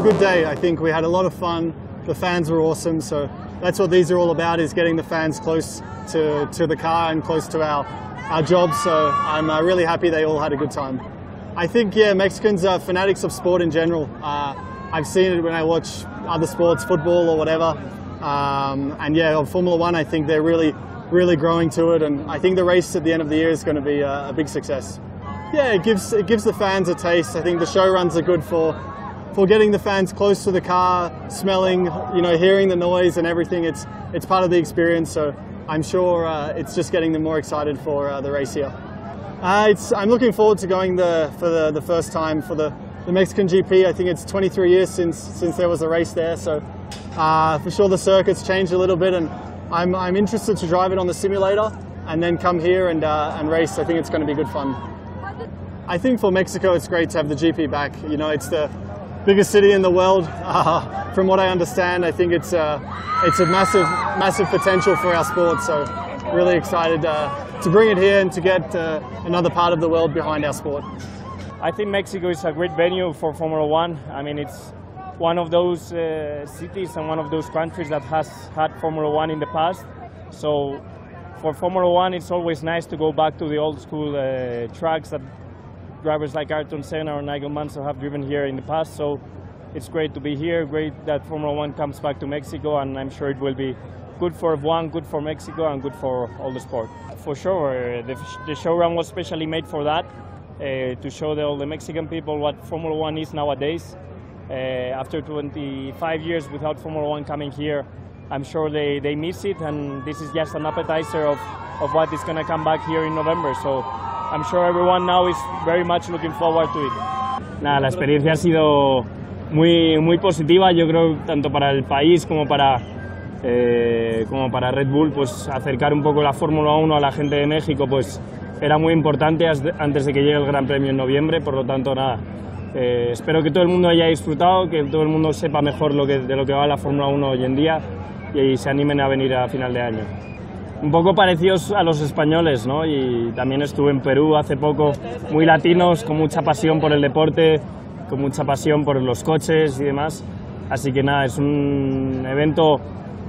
good day. I think we had a lot of fun. The fans were awesome, so that's what these are all about, is getting the fans close to the car and close to our jobs. So I'm really happy they all had a good time. I think, yeah, Mexicans are fanatics of sport in general. I've seen it when I watch other sports, football or whatever. And yeah, on Formula One, I think they're really growing to it, and I think the race at the end of the year is going to be a big success. Yeah, it gives the fans a taste. I think the show runs are good for getting the fans close to the car, smelling, hearing the noise and everything. It's part of the experience, so I'm sure it's just getting them more excited for the race here. I'm looking forward to going for the first time for the Mexican GP. I think it's 23 years since there was a race there, so for sure the circuit's changed a little bit, and I'm interested to drive it on the simulator and then come here and race. I think it's going to be good fun. I think for Mexico it's great to have the GP back. It's the biggest city in the world. From what I understand, I think it's a massive potential for our sport. So really excited to bring it here and to get another part of the world behind our sport. I think Mexico is a great venue for Formula One. I mean, it's one of those cities and one of those countries that has had Formula One in the past. So for Formula One, it's always nice to go back to the old school tracks that drivers like Ayrton Senna or Nigel Mansell have driven here in the past. So it's great to be here, great that Formula One comes back to Mexico, and I'm sure it will be good for F1, good for Mexico, and good for all the sport. For sure, the show run was specially made for that, to show all the Mexican people what Formula One is nowadays. After 25 years without Formula One coming here, I'm sure they miss it, and this is just an appetizer of what is going to come back here in November. So I'm sure everyone now is very much looking forward to it. Nada, la experiencia ha sido muy positiva, yo creo, tanto para el país como para Red Bull. Pues acercar un poco la Fórmula 1 a la gente de México pues era muy importante antes de que llegue el Gran Premio en noviembre. Por lo tanto, nada, espero que todo el mundo haya disfrutado, que todo el mundo sepa mejor de lo que va la Fórmula 1 hoy en día y se animen a venir a final de año. Un poco parecidos a los españoles, ¿no? Y también estuve en Perú hace poco, muy latinos, con mucha pasión por el deporte, con mucha pasión por los coches y demás. Así que nada, es un evento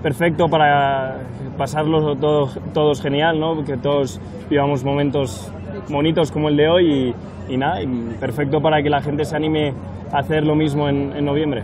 perfecto para pasarlo todos genial, ¿no? Que todos vivamos momentos bonitos como el de hoy y nada, perfecto para que la gente se anime a hacer lo mismo en noviembre.